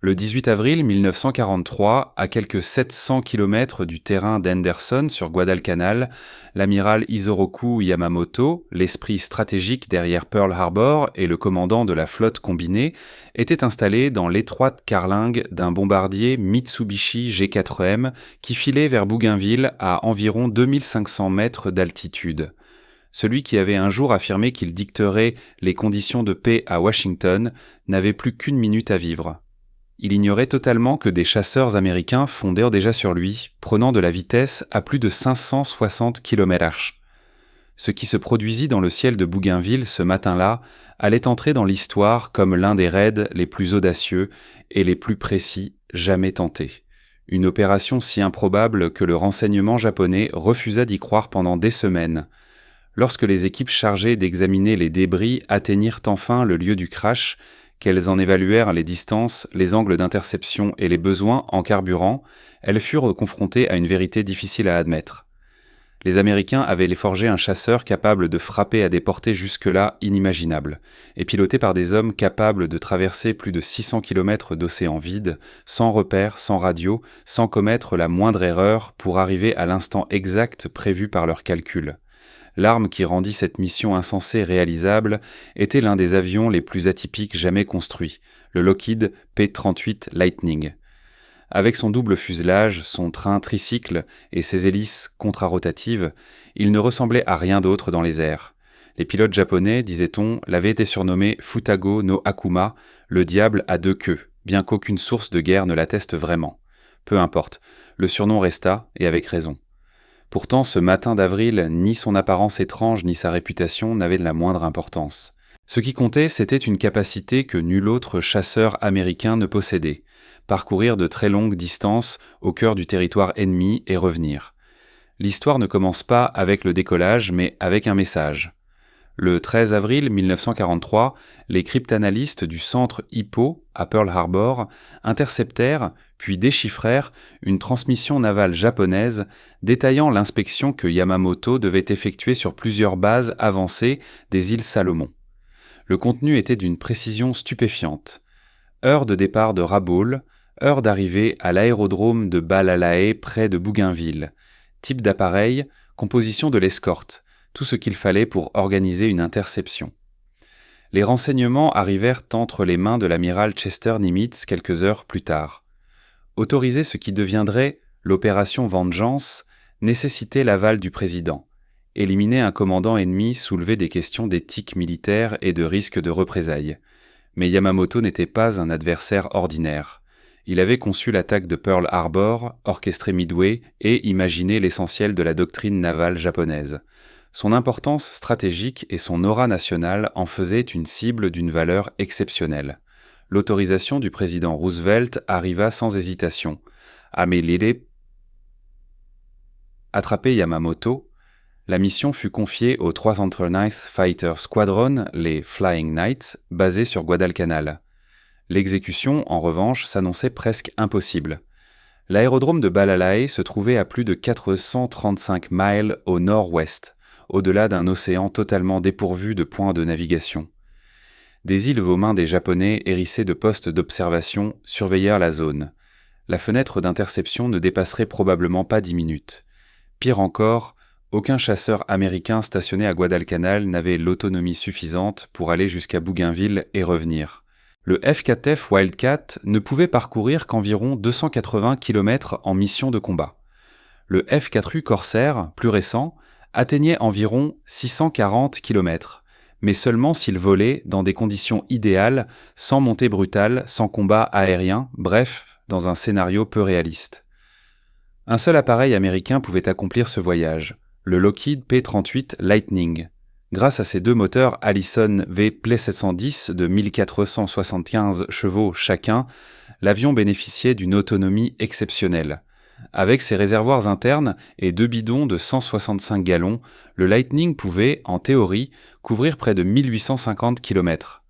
Le 18 avril 1943, à quelques 700 km du terrain d'Henderson sur Guadalcanal, l'amiral Isoroku Yamamoto, l'esprit stratégique derrière Pearl Harbor et le commandant de la flotte combinée, était installé dans l'étroite carlingue d'un bombardier Mitsubishi G4M qui filait vers Bougainville à environ 2500 mètres d'altitude. Celui qui avait un jour affirmé qu'il dicterait les conditions de paix à Washington n'avait plus qu'une minute à vivre. Il ignorait totalement que des chasseurs américains fondèrent déjà sur lui, prenant de la vitesse à plus de 560 km/h. Ce qui se produisit dans le ciel de Bougainville ce matin-là allait entrer dans l'histoire comme l'un des raids les plus audacieux et les plus précis jamais tentés. Une opération si improbable que le renseignement japonais refusa d'y croire pendant des semaines. Lorsque les équipes chargées d'examiner les débris atteignirent enfin le lieu du crash, qu'elles en évaluèrent les distances, les angles d'interception et les besoins en carburant, elles furent confrontées à une vérité difficile à admettre. Les Américains avaient forgé un chasseur capable de frapper à des portées jusque-là inimaginables, et piloté par des hommes capables de traverser plus de 600 km d'océan vide, sans repères, sans radio, sans commettre la moindre erreur pour arriver à l'instant exact prévu par leurs calculs. L'arme qui rendit cette mission insensée réalisable était l'un des avions les plus atypiques jamais construits, le Lockheed P-38 Lightning. Avec son double fuselage, son train tricycle et ses hélices contrarotatives, il ne ressemblait à rien d'autre dans les airs. Les pilotes japonais, disait-on, l'avaient été surnommé Futago no Akuma, le diable à deux queues, bien qu'aucune source de guerre ne l'atteste vraiment. Peu importe, le surnom resta, et avec raison. Pourtant, ce matin d'avril, ni son apparence étrange ni sa réputation n'avaient de la moindre importance. Ce qui comptait, c'était une capacité que nul autre chasseur américain ne possédait, parcourir de très longues distances au cœur du territoire ennemi et revenir. L'histoire ne commence pas avec le décollage, mais avec un message. Le 13 avril 1943, les cryptanalystes du centre Hippo, à Pearl Harbor, interceptèrent, puis déchiffrèrent une transmission navale japonaise détaillant l'inspection que Yamamoto devait effectuer sur plusieurs bases avancées des îles Salomon. Le contenu était d'une précision stupéfiante. Heure de départ de Rabaul, heure d'arrivée à l'aérodrome de Balalae près de Bougainville. Type d'appareil, composition de l'escorte. Tout ce qu'il fallait pour organiser une interception. Les renseignements arrivèrent entre les mains de l'amiral Chester Nimitz quelques heures plus tard. Autoriser ce qui deviendrait l'opération Vengeance nécessitait l'aval du président. Éliminer un commandant ennemi soulevait des questions d'éthique militaire et de risque de représailles. Mais Yamamoto n'était pas un adversaire ordinaire. Il avait conçu l'attaque de Pearl Harbor, orchestré Midway et imaginé l'essentiel de la doctrine navale japonaise. Son importance stratégique et son aura nationale en faisaient une cible d'une valeur exceptionnelle. L'autorisation du président Roosevelt arriva sans hésitation. Amelile attrapé Yamamoto, la mission fut confiée au 309th Fighter Squadron, les Flying Knights, basés sur Guadalcanal. L'exécution, en revanche, s'annonçait presque impossible. L'aérodrome de Balalae se trouvait à plus de 435 miles au nord-ouest, au-delà d'un océan totalement dépourvu de points de navigation. Des îles aux mains des Japonais hérissés de postes d'observation surveillèrent la zone. La fenêtre d'interception ne dépasserait probablement pas 10 minutes. Pire encore, aucun chasseur américain stationné à Guadalcanal n'avait l'autonomie suffisante pour aller jusqu'à Bougainville et revenir. Le F-4F Wildcat ne pouvait parcourir qu'environ 280 km en mission de combat. Le F-4U Corsair, plus récent, atteignait environ 640 km, mais seulement s'il volait dans des conditions idéales, sans montée brutale, sans combat aérien, bref, dans un scénario peu réaliste. Un seul appareil américain pouvait accomplir ce voyage, le Lockheed P-38 Lightning. Grâce à ses deux moteurs Allison V-Play-710 de 1475 chevaux chacun, l'avion bénéficiait d'une autonomie exceptionnelle. Avec ses réservoirs internes et deux bidons de 165 gallons, le Lightning pouvait, en théorie, couvrir près de 1850 km.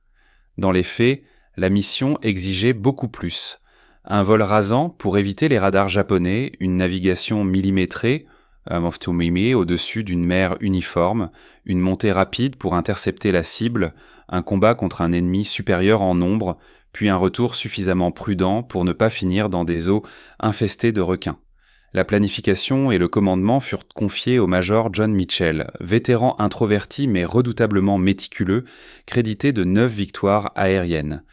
Dans les faits, la mission exigeait beaucoup plus. Un vol rasant pour éviter les radars japonais, une navigation millimétrée, au-dessus d'une mer uniforme, une montée rapide pour intercepter la cible, un combat contre un ennemi supérieur en nombre, puis un retour suffisamment prudent pour ne pas finir dans des eaux infestées de requins. La planification et le commandement furent confiés au major John Mitchell, vétéran introverti mais redoutablement méticuleux, crédité de 9 victoires aériennes.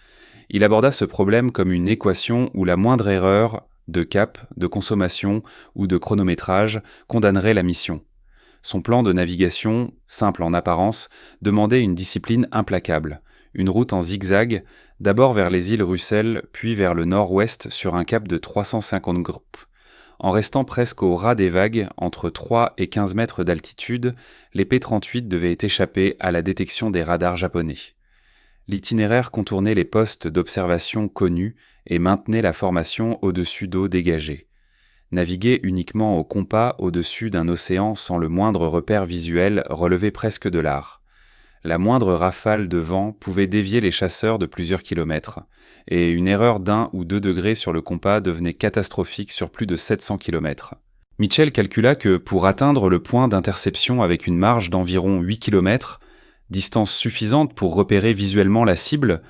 Il aborda ce problème comme une équation où la moindre erreur de cap, de consommation ou de chronométrage condamnerait la mission. Son plan de navigation, simple en apparence, demandait une discipline implacable. Une route en zigzag, d'abord vers les îles Russell, puis vers le nord-ouest sur un cap de 350 groupes. En restant presque au ras des vagues, entre 3 et 15 mètres d'altitude, les P-38 devaient échapper à la détection des radars japonais. L'itinéraire contournait les postes d'observation connus et maintenait la formation au-dessus d'eaux dégagées. Naviguer uniquement au compas au-dessus d'un océan sans le moindre repère visuel relevait presque de l'art. La moindre rafale de vent pouvait dévier les chasseurs de plusieurs kilomètres, et une erreur d'1 ou 2 degrés sur le compas devenait catastrophique sur plus de 700 kilomètres. Mitchell calcula que pour atteindre le point d'interception avec une marge d'environ 8 kilomètres, distance suffisante pour repérer visuellement la cible,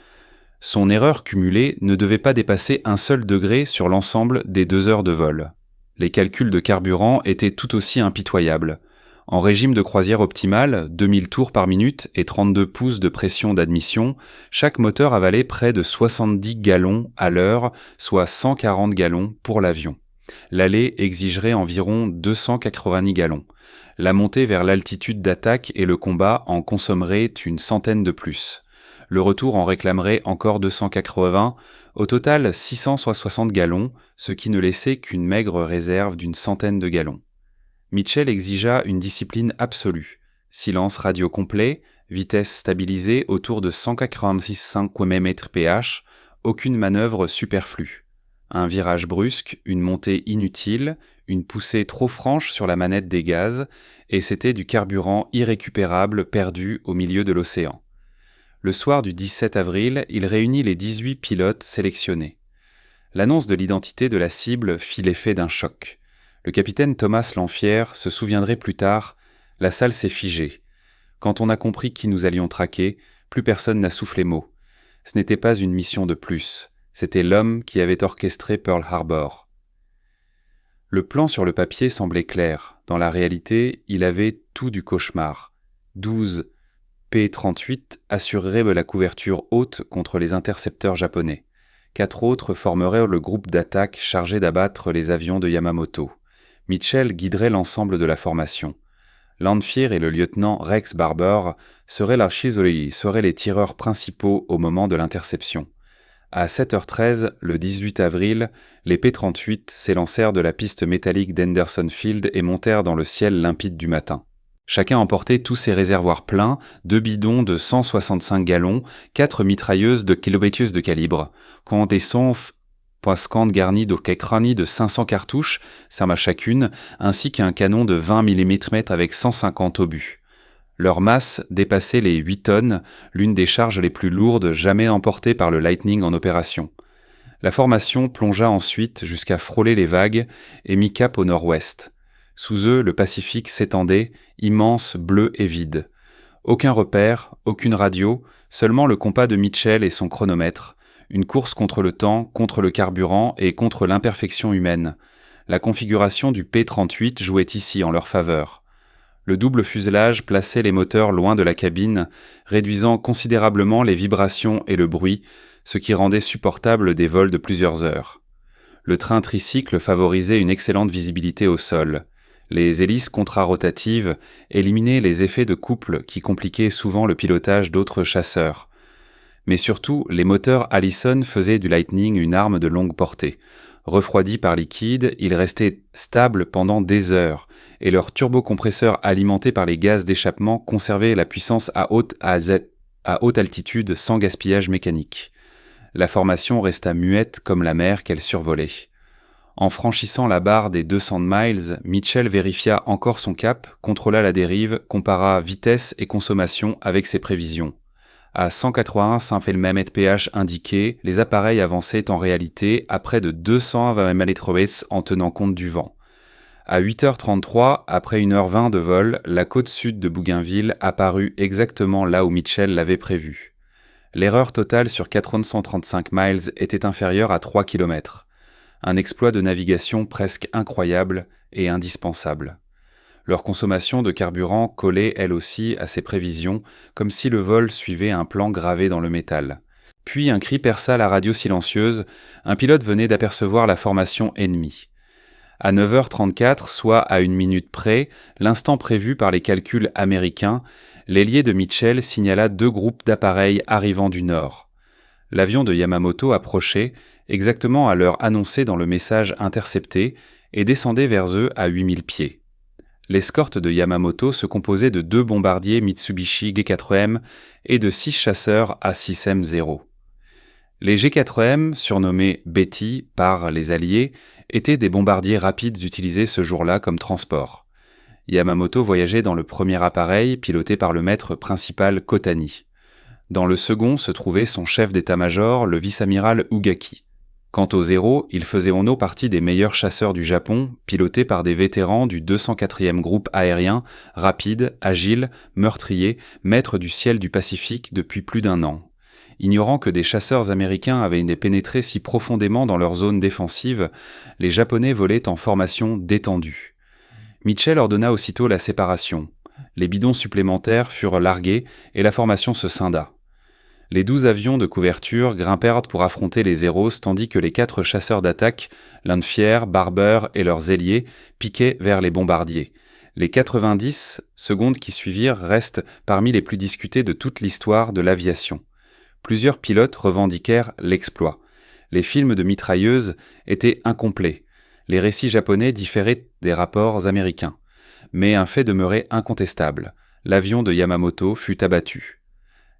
son erreur cumulée ne devait pas dépasser 1 seul degré sur l'ensemble des 2 heures de vol. Les calculs de carburant étaient tout aussi impitoyables. En régime de croisière optimale, 2000 tours par minute et 32 pouces de pression d'admission, chaque moteur avalait près de 70 gallons à l'heure, soit 140 gallons pour l'avion. L'aller exigerait environ 290 gallons. La montée vers l'altitude d'attaque et le combat en consommeraient une centaine de plus. Le retour en réclamerait encore 280, au total 660 gallons, ce qui ne laissait qu'une maigre réserve d'une centaine de gallons. Mitchell exigea une discipline absolue. Silence radio complet, vitesse stabilisée autour de 186,5 km/h, aucune manœuvre superflue. Un virage brusque, une montée inutile, une poussée trop franche sur la manette des gaz, et c'était du carburant irrécupérable perdu au milieu de l'océan. Le soir du 17 avril, il réunit les 18 pilotes sélectionnés. L'annonce de l'identité de la cible fit l'effet d'un choc. Le capitaine Thomas Lanfière se souviendrait plus tard, la salle s'est figée. Quand on a compris qui nous allions traquer, plus personne n'a soufflé mot. Ce n'était pas une mission de plus, c'était l'homme qui avait orchestré Pearl Harbor. Le plan sur le papier semblait clair. Dans la réalité, il avait tout du cauchemar. 12 P-38 assureraient la couverture haute contre les intercepteurs japonais. 4 autres formeraient le groupe d'attaque chargé d'abattre les avions de Yamamoto. Mitchell guiderait l'ensemble de la formation. Lanfier et le lieutenant Rex Barber seraient les tireurs principaux au moment de l'interception. À 7h13, le 18 avril, les P-38 s'élancèrent de la piste métallique d'Henderson Field et montèrent dans le ciel limpide du matin. Chacun emportait tous ses réservoirs pleins, 2 bidons de 165 gallons, 4 mitrailleuses de kilobétius de calibre, contenant poiscande garnie d'océcranie de 500 cartouches, serma chacune, ainsi qu'un canon de 20 mm avec 150 obus. Leur masse dépassait les 8 tonnes, l'une des charges les plus lourdes jamais emportées par le Lightning en opération. La formation plongea ensuite jusqu'à frôler les vagues et mit cap au nord-ouest. Sous eux, le Pacifique s'étendait, immense, bleu et vide. Aucun repère, aucune radio, seulement le compas de Mitchell et son chronomètre. Une course contre le temps, contre le carburant et contre l'imperfection humaine. La configuration du P-38 jouait ici en leur faveur. Le double fuselage plaçait les moteurs loin de la cabine, réduisant considérablement les vibrations et le bruit, ce qui rendait supportable des vols de plusieurs heures. Le train tricycle favorisait une excellente visibilité au sol. Les hélices contrarotatives éliminaient les effets de couple qui compliquaient souvent le pilotage d'autres chasseurs. Mais surtout, les moteurs Allison faisaient du Lightning une arme de longue portée. Refroidis par liquide, ils restaient stables pendant des heures, et leurs turbocompresseurs alimentés par les gaz d'échappement conservaient la puissance à haute altitude sans gaspillage mécanique. La formation resta muette comme la mer qu'elle survolait. En franchissant la barre des 200 miles, Mitchell vérifia encore son cap, contrôla la dérive, compara vitesse et consommation avec ses prévisions. À 181 pH indiqué, les appareils avançaient en réalité à près de 220 mph en tenant compte du vent. À 8h33, après 1h20 de vol, la côte sud de Bougainville apparut exactement là où Mitchell l'avait prévu. L'erreur totale sur 435 miles était inférieure à 3 km. Un exploit de navigation presque incroyable et indispensable. Leur consommation de carburant collait elle aussi à ses prévisions, comme si le vol suivait un plan gravé dans le métal. Puis un cri perça la radio silencieuse, un pilote venait d'apercevoir la formation ennemie. À 9h34, soit à une minute près, l'instant prévu par les calculs américains, l'ailier de Mitchell signala 2 groupes d'appareils arrivant du nord. L'avion de Yamamoto approchait, exactement à l'heure annoncée dans le message intercepté, et descendait vers eux à 8000 pieds. L'escorte de Yamamoto se composait de 2 bombardiers Mitsubishi G4M et de 6 chasseurs A6M0. Les G4M, surnommés Betty par les Alliés, étaient des bombardiers rapides utilisés ce jour-là comme transport. Yamamoto voyageait dans le premier appareil, piloté par le maître principal Kotani. Dans le second se trouvait son chef d'état-major, le vice-amiral Ugaki. Quant au Zéro, il faisait en eau partie des meilleurs chasseurs du Japon, pilotés par des vétérans du 204e groupe aérien, rapides, agiles, meurtriers, maîtres du ciel du Pacifique depuis plus d'1 an. Ignorant que des chasseurs américains avaient pénétré si profondément dans leur zone défensive, les Japonais volaient en formation détendue. Mitchell ordonna aussitôt la séparation. Les bidons supplémentaires furent largués et la formation se scinda. Les 12 avions de couverture grimpèrent pour affronter les Zeros tandis que les 4 chasseurs d'attaque, Landwehr, Barber et leurs ailiers, piquaient vers les bombardiers. Les 90 secondes qui suivirent restent parmi les plus discutées de toute l'histoire de l'aviation. Plusieurs pilotes revendiquèrent l'exploit. Les films de mitrailleuses étaient incomplets. Les récits japonais différaient des rapports américains. Mais un fait demeurait incontestable. L'avion de Yamamoto fut abattu.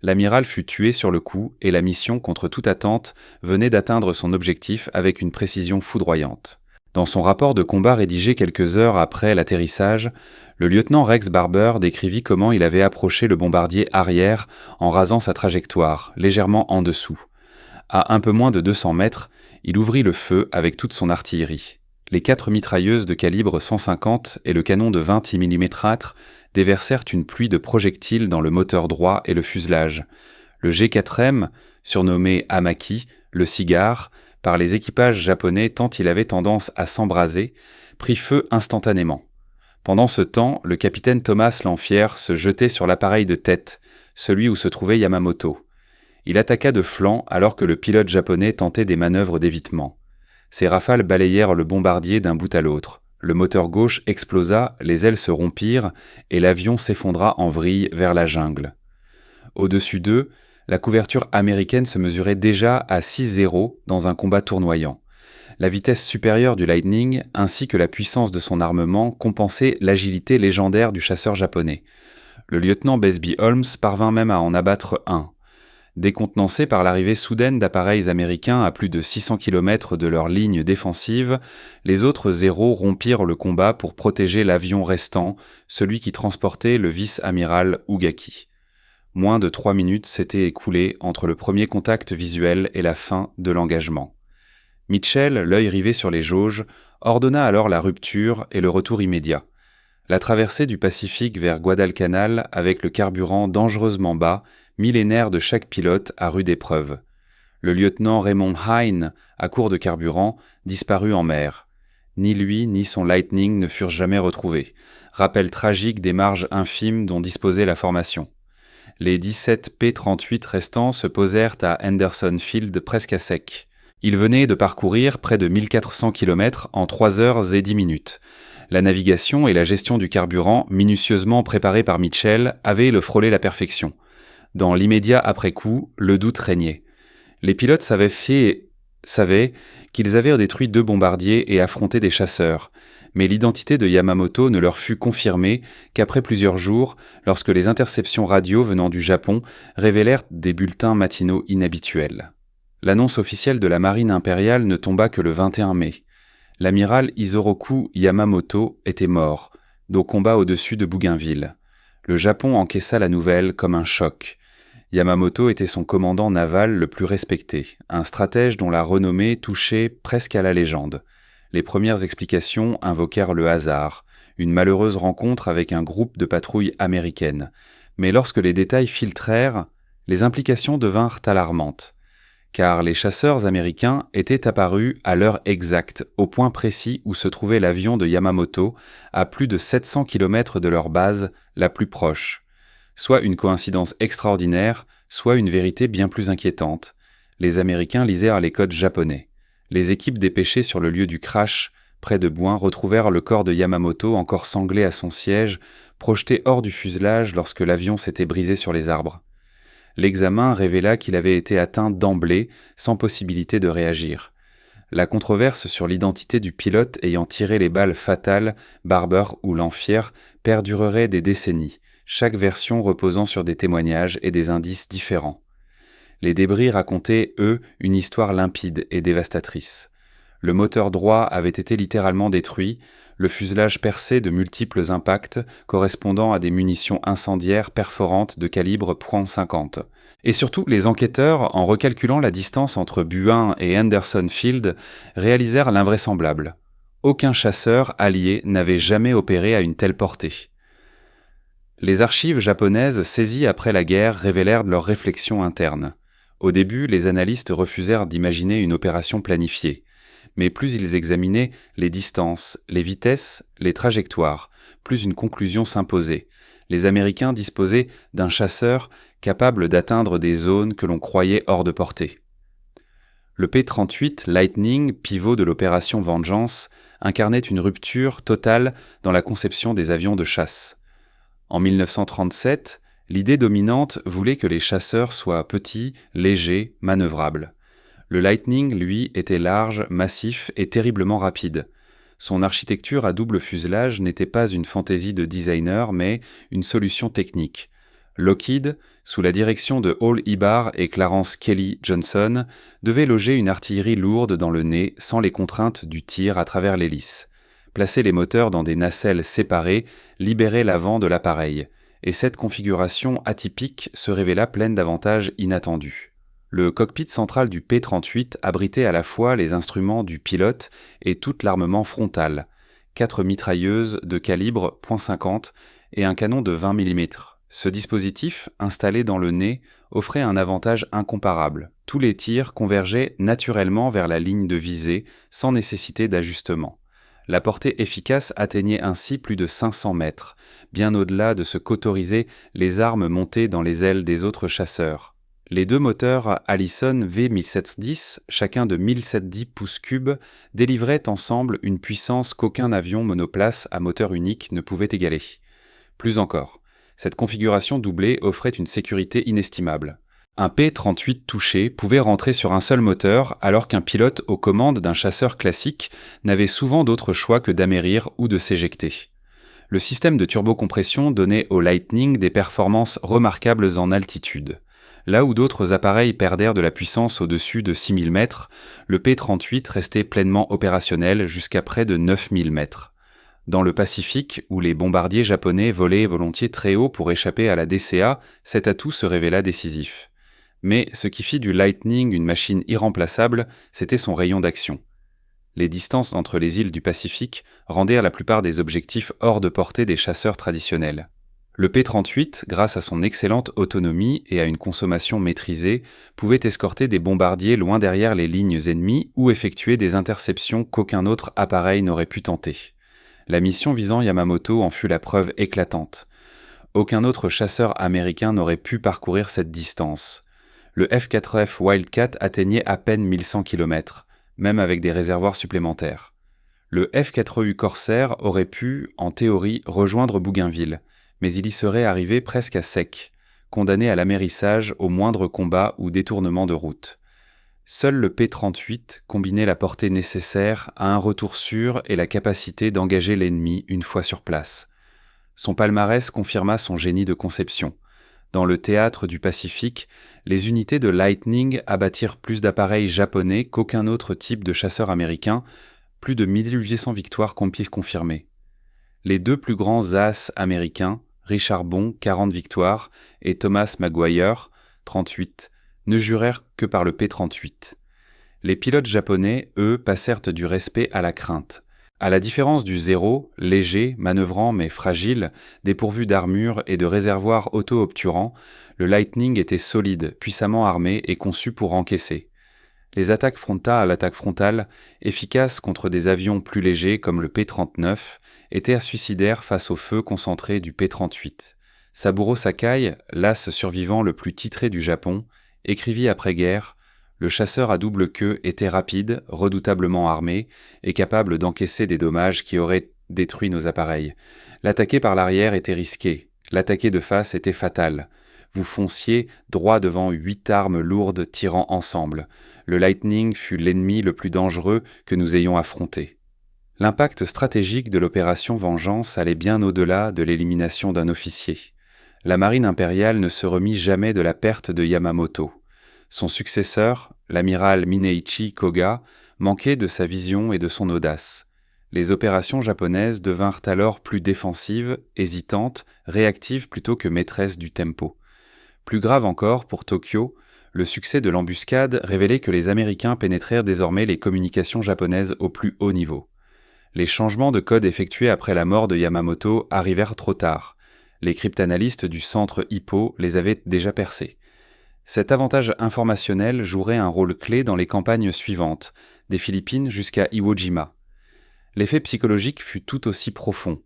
L'amiral fut tué sur le coup et la mission, contre toute attente, venait d'atteindre son objectif avec une précision foudroyante. Dans son rapport de combat rédigé quelques heures après l'atterrissage, le lieutenant Rex Barber décrivit comment il avait approché le bombardier arrière en rasant sa trajectoire, légèrement en dessous. À un peu moins de 200 mètres, il ouvrit le feu avec toute son artillerie. Les 4 mitrailleuses de calibre 150 et le canon de 20 mm déversèrent une pluie de projectiles dans le moteur droit et le fuselage. Le G4M, surnommé Amaki, le cigare, par les équipages japonais tant il avait tendance à s'embraser, prit feu instantanément. Pendant ce temps, le capitaine Thomas Lanphier se jetait sur l'appareil de tête, celui où se trouvait Yamamoto. Il attaqua de flanc alors que le pilote japonais tentait des manœuvres d'évitement. Ces rafales balayèrent le bombardier d'un bout à l'autre. Le moteur gauche explosa, les ailes se rompirent et l'avion s'effondra en vrille vers la jungle. Au-dessus d'eux, la couverture américaine se mesurait déjà à 6-0 dans un combat tournoyant. La vitesse supérieure du Lightning ainsi que la puissance de son armement compensaient l'agilité légendaire du chasseur japonais. Le lieutenant Besby Holmes parvint même à en abattre un. Décontenancés par l'arrivée soudaine d'appareils américains à plus de 600 km de leur ligne défensive, les autres Zéros rompirent le combat pour protéger l'avion restant, celui qui transportait le vice-amiral Ugaki. Moins de 3 minutes s'étaient écoulées entre le premier contact visuel et la fin de l'engagement. Mitchell, l'œil rivé sur les jauges, ordonna alors la rupture et le retour immédiat. La traversée du Pacifique vers Guadalcanal avec le carburant dangereusement bas mit les nerfs de chaque pilote à rude épreuve. Le lieutenant Raymond Hine, à court de carburant, disparut en mer. Ni lui ni son Lightning ne furent jamais retrouvés. Rappel tragique des marges infimes dont disposait la formation. Les 17 P-38 restants se posèrent à Henderson Field presque à sec. Ils venaient de parcourir près de 1400 km en 3 heures et 10 minutes. La navigation et la gestion du carburant, minutieusement préparées par Mitchell, avaient frôlé la perfection. Dans l'immédiat après-coup, le doute régnait. Les pilotes savaient qu'ils avaient détruit 2 bombardiers et affronté des chasseurs, mais l'identité de Yamamoto ne leur fut confirmée qu'après plusieurs jours, lorsque les interceptions radio venant du Japon révélèrent des bulletins matinaux inhabituels. L'annonce officielle de la marine impériale ne tomba que le 21 mai. L'amiral Isoroku Yamamoto était mort, au combat au-dessus de Bougainville. Le Japon encaissa la nouvelle comme un choc. Yamamoto était son commandant naval le plus respecté, un stratège dont la renommée touchait presque à la légende. Les premières explications invoquèrent le hasard, une malheureuse rencontre avec un groupe de patrouilles américaines. Mais lorsque les détails filtrèrent, les implications devinrent alarmantes, car les chasseurs américains étaient apparus à l'heure exacte, au point précis où se trouvait l'avion de Yamamoto, à plus de 700 km de leur base la plus proche. Soit une coïncidence extraordinaire, soit une vérité bien plus inquiétante. Les Américains lisèrent les codes japonais. Les équipes dépêchées sur le lieu du crash, près de Bouin, retrouvèrent le corps de Yamamoto encore sanglé à son siège, projeté hors du fuselage lorsque l'avion s'était brisé sur les arbres. L'examen révéla qu'il avait été atteint d'emblée, sans possibilité de réagir. La controverse sur l'identité du pilote ayant tiré les balles fatales, Barber ou Lanphier, perdurerait des décennies, chaque version reposant sur des témoignages et des indices différents. Les débris racontaient, eux, une histoire limpide et dévastatrice. Le moteur droit avait été littéralement détruit, le fuselage percé de multiples impacts correspondant à des munitions incendiaires perforantes de calibre .50. Et surtout, les enquêteurs, en recalculant la distance entre Buin et Henderson Field, réalisèrent l'invraisemblable. Aucun chasseur allié n'avait jamais opéré à une telle portée. Les archives japonaises saisies après la guerre révélèrent leurs réflexions internes. Au début, les analystes refusèrent d'imaginer une opération planifiée. Mais plus ils examinaient les distances, les vitesses, les trajectoires, plus une conclusion s'imposait. Les Américains disposaient d'un chasseur capable d'atteindre des zones que l'on croyait hors de portée. Le P-38 Lightning, pivot de l'opération Vengeance, incarnait une rupture totale dans la conception des avions de chasse. En 1937, l'idée dominante voulait que les chasseurs soient petits, légers, manœuvrables. Le Lightning, lui, était large, massif et terriblement rapide. Son architecture à double fuselage n'était pas une fantaisie de designer, mais une solution technique. Lockheed, sous la direction de Hall Ibar et Clarence Kelly Johnson, devait loger une artillerie lourde dans le nez sans les contraintes du tir à travers l'hélice. Placer les moteurs dans des nacelles séparées libérait l'avant de l'appareil, et cette configuration atypique se révéla pleine d'avantages inattendus. Le cockpit central du P-38 abritait à la fois les instruments du pilote et tout l'armement frontal, 4 mitrailleuses de calibre .50 et un canon de 20 mm. Ce dispositif, installé dans le nez, offrait un avantage incomparable. Tous les tirs convergeaient naturellement vers la ligne de visée, sans nécessité d'ajustement. La portée efficace atteignait ainsi plus de 500 mètres, bien au-delà de ce qu'autorisaient les armes montées dans les ailes des autres chasseurs. Les deux moteurs Allison V1710, chacun de 1710 pouces cubes, délivraient ensemble une puissance qu'aucun avion monoplace à moteur unique ne pouvait égaler. Plus encore, cette configuration doublée offrait une sécurité inestimable. Un P-38 touché pouvait rentrer sur un seul moteur alors qu'un pilote aux commandes d'un chasseur classique n'avait souvent d'autre choix que d'amérir ou de s'éjecter. Le système de turbocompression donnait au Lightning des performances remarquables en altitude. Là où d'autres appareils perdèrent de la puissance au-dessus de 6000 mètres, le P-38 restait pleinement opérationnel jusqu'à près de 9000 mètres. Dans le Pacifique, où les bombardiers japonais volaient volontiers très haut pour échapper à la DCA, cet atout se révéla décisif. Mais ce qui fit du Lightning une machine irremplaçable, c'était son rayon d'action. Les distances entre les îles du Pacifique rendirent la plupart des objectifs hors de portée des chasseurs traditionnels. Le P-38, grâce à son excellente autonomie et à une consommation maîtrisée, pouvait escorter des bombardiers loin derrière les lignes ennemies ou effectuer des interceptions qu'aucun autre appareil n'aurait pu tenter. La mission visant Yamamoto en fut la preuve éclatante. Aucun autre chasseur américain n'aurait pu parcourir cette distance. Le F-4F Wildcat atteignait à peine 1100 km, même avec des réservoirs supplémentaires. Le F-4U Corsair aurait pu, en théorie, rejoindre Bougainville, mais il y serait arrivé presque à sec, condamné à l'amérissage au moindre combat ou détournement de route. Seul le P-38 combinait la portée nécessaire à un retour sûr et la capacité d'engager l'ennemi une fois sur place. Son palmarès confirma son génie de conception. Dans le théâtre du Pacifique, les unités de Lightning abattirent plus d'appareils japonais qu'aucun autre type de chasseur américain, plus de 1800 victoires confirmées. Les deux plus grands as américains, Richard Bon, 40 victoires, et Thomas Maguire, 38, ne jurèrent que par le P-38. Les pilotes japonais, eux, passèrent du respect à la crainte. À la différence du Zéro, léger, manœuvrant mais fragile, dépourvu d'armure et de réservoirs auto-obturants, le Lightning était solide, puissamment armé et conçu pour encaisser. Les attaques frontales, efficaces contre des avions plus légers comme le P-39, étaient suicidaires face au feu concentré du P-38. Saburo Sakai, l'as survivant le plus titré du Japon, écrivit après-guerre: le chasseur à double queue était rapide, redoutablement armé, et capable d'encaisser des dommages qui auraient détruit nos appareils. L'attaquer par l'arrière était risqué, l'attaquer de face était fatal. Vous fonciez droit devant 8 armes lourdes tirant ensemble. Le Lightning fut l'ennemi le plus dangereux que nous ayons affronté. L'impact stratégique de l'opération Vengeance allait bien au-delà de l'élimination d'un officier. La marine impériale ne se remit jamais de la perte de Yamamoto. Son successeur, l'amiral Mineichi Koga, manquait de sa vision et de son audace. Les opérations japonaises devinrent alors plus défensives, hésitantes, réactives plutôt que maîtresses du tempo. Plus grave encore, pour Tokyo, le succès de l'embuscade révélait que les Américains pénétrèrent désormais les communications japonaises au plus haut niveau. Les changements de code effectués après la mort de Yamamoto arrivèrent trop tard. Les cryptanalystes du centre Hippo les avaient déjà percés. Cet avantage informationnel jouerait un rôle clé dans les campagnes suivantes, des Philippines jusqu'à Iwo Jima. L'effet psychologique fut tout aussi profond.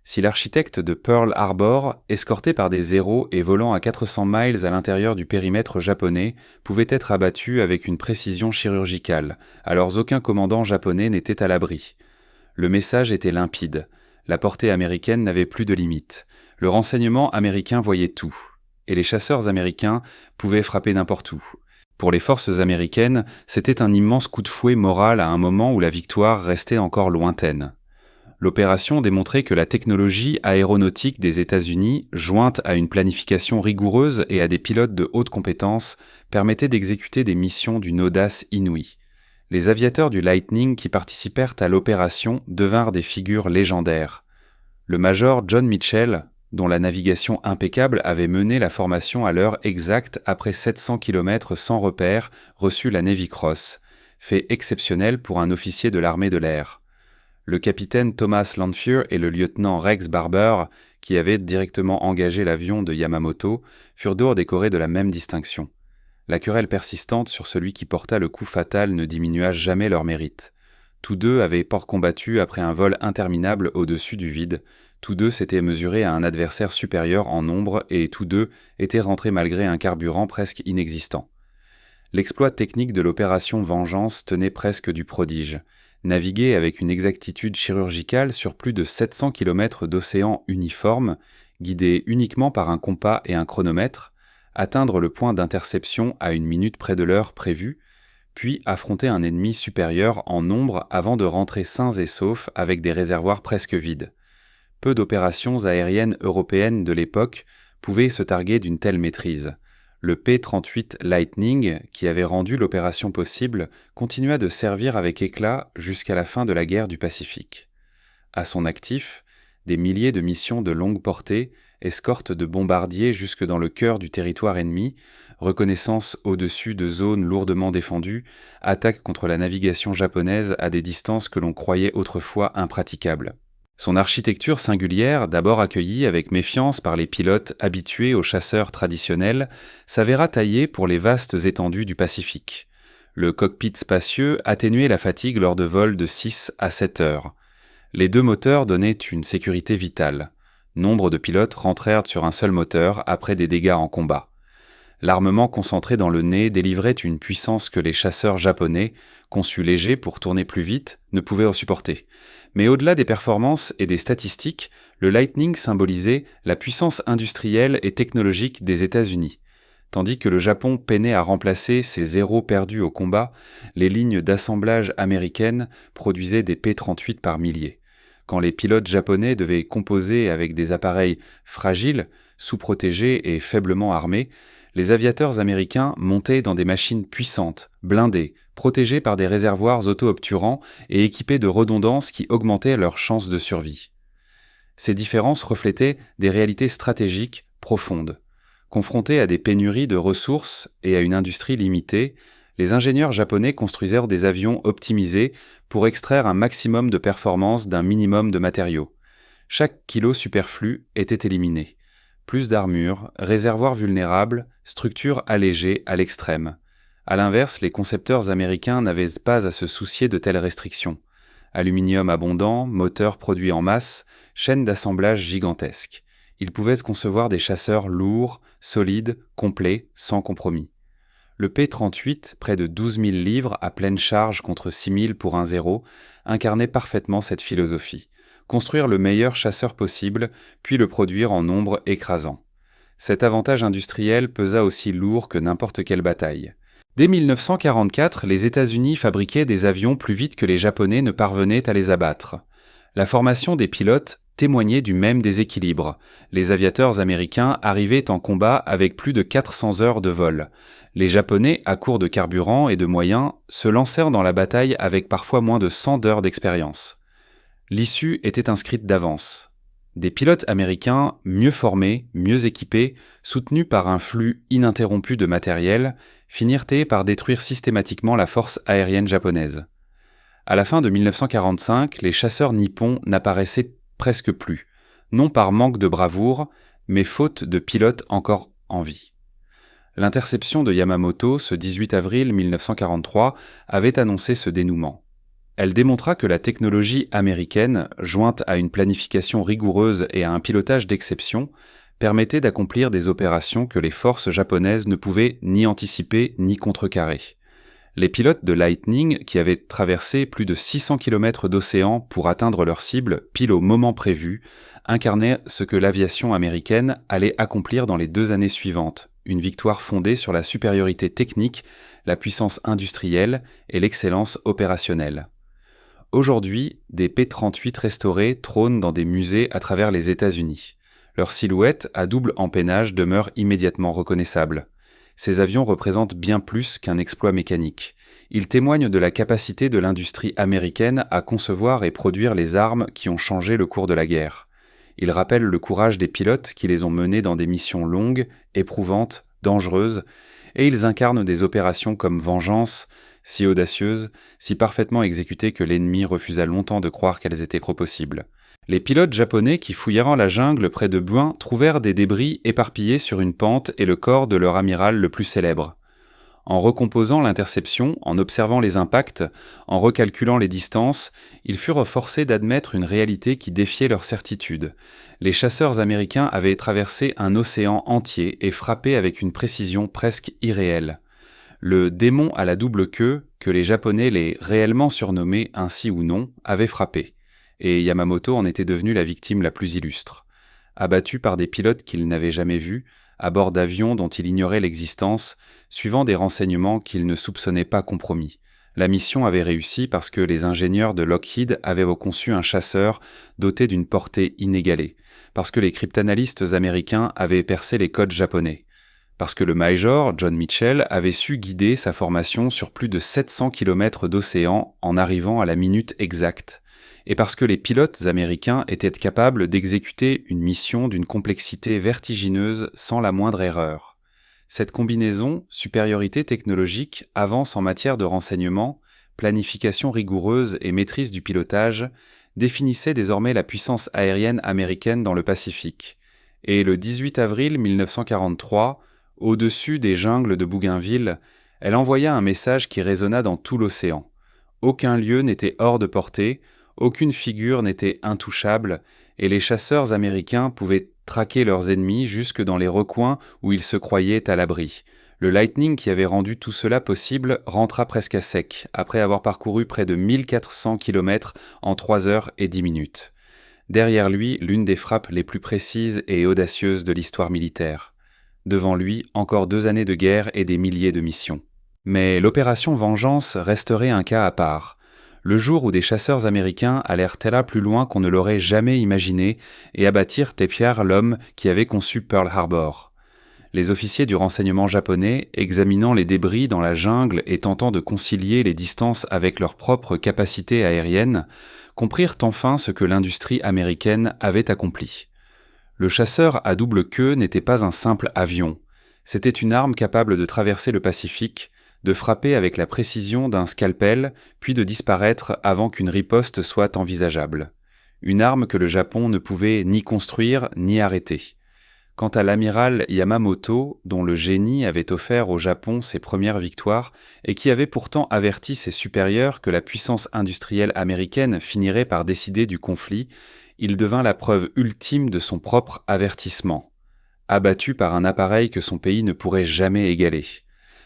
Si l'architecte de Pearl Harbor, escorté par des Zéros et volant à 400 miles à l'intérieur du périmètre japonais, pouvait être abattu avec une précision chirurgicale, alors aucun commandant japonais n'était à l'abri. Le message était limpide. La portée américaine n'avait plus de limite. Le renseignement américain voyait tout. Et les chasseurs américains pouvaient frapper n'importe où. Pour les forces américaines, c'était un immense coup de fouet moral à un moment où la victoire restait encore lointaine. L'opération démontrait que la technologie aéronautique des États-Unis, jointe à une planification rigoureuse et à des pilotes de haute compétence, permettait d'exécuter des missions d'une audace inouïe. Les aviateurs du Lightning qui participèrent à l'opération devinrent des figures légendaires. Le major John Mitchell, dont la navigation impeccable avait mené la formation à l'heure exacte après 700 km sans repère, reçut la Navy Cross, fait exceptionnel pour un officier de l'armée de l'air. Le capitaine Thomas Lanphier et le lieutenant Rex Barber, qui avaient directement engagé l'avion de Yamamoto, furent d'or décorés de la même distinction. La querelle persistante sur celui qui porta le coup fatal ne diminua jamais leur mérite. Tous deux avaient combattu après un vol interminable au-dessus du vide, tous deux s'étaient mesurés à un adversaire supérieur en nombre et tous deux étaient rentrés malgré un carburant presque inexistant. L'exploit technique de l'opération Vengeance tenait presque du prodige. Naviguer avec une exactitude chirurgicale sur plus de 700 km d'océan uniforme, guidé uniquement par un compas et un chronomètre, atteindre le point d'interception à une minute près de l'heure prévue, puis affronter un ennemi supérieur en nombre avant de rentrer sains et saufs avec des réservoirs presque vides. Peu d'opérations aériennes européennes de l'époque pouvaient se targuer d'une telle maîtrise. Le P-38 Lightning, qui avait rendu l'opération possible, continua de servir avec éclat jusqu'à la fin de la guerre du Pacifique. À son actif, des milliers de missions de longue portée, escortes de bombardiers jusque dans le cœur du territoire ennemi, reconnaissance au-dessus de zones lourdement défendues, attaques contre la navigation japonaise à des distances que l'on croyait autrefois impraticables. Son architecture singulière, d'abord accueillie avec méfiance par les pilotes habitués aux chasseurs traditionnels, s'avéra taillée pour les vastes étendues du Pacifique. Le cockpit spacieux atténuait la fatigue lors de vols de 6 à 7 heures. Les deux moteurs donnaient une sécurité vitale. Nombre de pilotes rentrèrent sur un seul moteur après des dégâts en combat. L'armement concentré dans le nez délivrait une puissance que les chasseurs japonais, conçus légers pour tourner plus vite, ne pouvaient supporter. Mais au-delà des performances et des statistiques, le Lightning symbolisait la puissance industrielle et technologique des États-Unis. Tandis que le Japon peinait à remplacer ses Zéros perdus au combat, les lignes d'assemblage américaines produisaient des P-38 par milliers. Quand les pilotes japonais devaient composer avec des appareils fragiles, sous-protégés et faiblement armés, les aviateurs américains montaient dans des machines puissantes, blindées, protégées par des réservoirs auto-obturants et équipées de redondances qui augmentaient leurs chances de survie. Ces différences reflétaient des réalités stratégiques profondes. Confrontés à des pénuries de ressources et à une industrie limitée, Les ingénieurs japonais construisèrent des avions optimisés pour extraire un maximum de performance d'un minimum de matériaux. Chaque kilo superflu était éliminé. Plus d'armure, réservoirs vulnérables, structures allégées à l'extrême. À l'inverse, les concepteurs américains n'avaient pas à se soucier de telles restrictions. Aluminium abondant, moteurs produits en masse, chaînes d'assemblage gigantesques. Ils pouvaient concevoir des chasseurs lourds, solides, complets, sans compromis. Le P-38, près de 12 000 livres à pleine charge contre 6 000 pour un zéro, incarnait parfaitement cette philosophie. Construire le meilleur chasseur possible, puis le produire en nombre écrasant. Cet avantage industriel pesa aussi lourd que n'importe quelle bataille. Dès 1944, les États-Unis fabriquaient des avions plus vite que les Japonais ne parvenaient à les abattre. La formation des pilotes témoignait du même déséquilibre. Les aviateurs américains arrivaient en combat avec plus de 400 heures de vol. Les Japonais, à court de carburant et de moyens, se lancèrent dans la bataille avec parfois moins de 100 heures d'expérience. L'issue était inscrite d'avance. Des pilotes américains mieux formés, mieux équipés, soutenus par un flux ininterrompu de matériel, finirent par détruire systématiquement la force aérienne japonaise. À la fin de 1945, les chasseurs nippons n'apparaissaient presque plus, non par manque de bravoure, mais faute de pilotes encore en vie. L'interception de Yamamoto, ce 18 avril 1943, avait annoncé ce dénouement. Elle démontra que la technologie américaine, jointe à une planification rigoureuse et à un pilotage d'exception, permettait d'accomplir des opérations que les forces japonaises ne pouvaient ni anticiper ni contrecarrer. Les pilotes de Lightning, qui avaient traversé plus de 600 km d'océan pour atteindre leur cible pile au moment prévu, incarnaient ce que l'aviation américaine allait accomplir dans les 2 années suivantes, une victoire fondée sur la supériorité technique, la puissance industrielle et l'excellence opérationnelle. Aujourd'hui, des P-38 restaurés trônent dans des musées à travers les États-Unis. Leur silhouette à double empennage demeure immédiatement reconnaissable. Ces avions représentent bien plus qu'un exploit mécanique. Ils témoignent de la capacité de l'industrie américaine à concevoir et produire les armes qui ont changé le cours de la guerre. Ils rappellent le courage des pilotes qui les ont menés dans des missions longues, éprouvantes, dangereuses, et ils incarnent des opérations comme Vengeance, si audacieuses, si parfaitement exécutées que l'ennemi refusa longtemps de croire qu'elles étaient possibles. Les pilotes japonais qui fouillèrent la jungle près de Buin trouvèrent des débris éparpillés sur une pente et le corps de leur amiral le plus célèbre. En recomposant l'interception, en observant les impacts, en recalculant les distances, ils furent forcés d'admettre une réalité qui défiait leur certitude. Les chasseurs américains avaient traversé un océan entier et frappé avec une précision presque irréelle. Le démon à la double queue, que les Japonais les réellement surnommés ainsi ou non, avait frappé, et Yamamoto en était devenu la victime la plus illustre. Abattu par des pilotes qu'il n'avait jamais vus, à bord d'avions dont il ignorait l'existence, suivant des renseignements qu'il ne soupçonnait pas compromis. La mission avait réussi parce que les ingénieurs de Lockheed avaient conçu un chasseur doté d'une portée inégalée, parce que les cryptanalystes américains avaient percé les codes japonais, parce que le Major, John Mitchell, avait su guider sa formation sur plus de 700 km d'océan en arrivant à la minute exacte, et parce que les pilotes américains étaient capables d'exécuter une mission d'une complexité vertigineuse sans la moindre erreur. Cette combinaison, supériorité technologique, avance en matière de renseignement, planification rigoureuse et maîtrise du pilotage, définissait désormais la puissance aérienne américaine dans le Pacifique. Et le 18 avril 1943, au-dessus des jungles de Bougainville, elle envoya un message qui résonna dans tout l'océan. Aucun lieu n'était hors de portée, aucune figure n'était intouchable, et les chasseurs américains pouvaient traquer leurs ennemis jusque dans les recoins où ils se croyaient à l'abri. Le Lightning qui avait rendu tout cela possible rentra presque à sec, après avoir parcouru près de 1400 km en 3 heures et 10 minutes. Derrière lui, l'une des frappes les plus précises et audacieuses de l'histoire militaire. Devant lui, encore 2 années de guerre et des milliers de missions. Mais l'opération Vengeance resterait un cas à part. Le jour où des chasseurs américains allèrent là plus loin qu'on ne l'aurait jamais imaginé et abattirent Tepiar, l'homme qui avait conçu Pearl Harbor. Les officiers du renseignement japonais, examinant les débris dans la jungle et tentant de concilier les distances avec leurs propres capacités aériennes, comprirent enfin ce que l'industrie américaine avait accompli. Le chasseur à double queue n'était pas un simple avion. C'était une arme capable de traverser le Pacifique, de frapper avec la précision d'un scalpel, puis de disparaître avant qu'une riposte soit envisageable. Une arme que le Japon ne pouvait ni construire ni arrêter. Quant à l'amiral Yamamoto, dont le génie avait offert au Japon ses premières victoires et qui avait pourtant averti ses supérieurs que la puissance industrielle américaine finirait par décider du conflit, il devint la preuve ultime de son propre avertissement. Abattu par un appareil que son pays ne pourrait jamais égaler,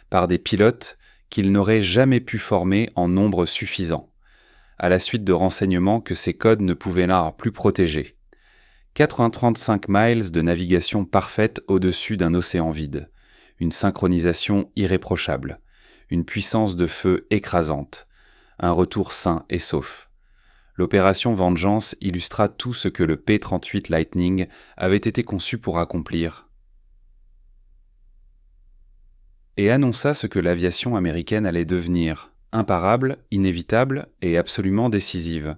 par des pilotes qu'il n'aurait jamais pu former en nombre suffisant, à la suite de renseignements que ses codes ne pouvaient là plus protéger. 435 miles de navigation parfaite au-dessus d'un océan vide, une synchronisation irréprochable, une puissance de feu écrasante, un retour sain et sauf. L'opération Vengeance illustra tout ce que le P-38 Lightning avait été conçu pour accomplir et annonça ce que l'aviation américaine allait devenir, imparable, inévitable et absolument décisive.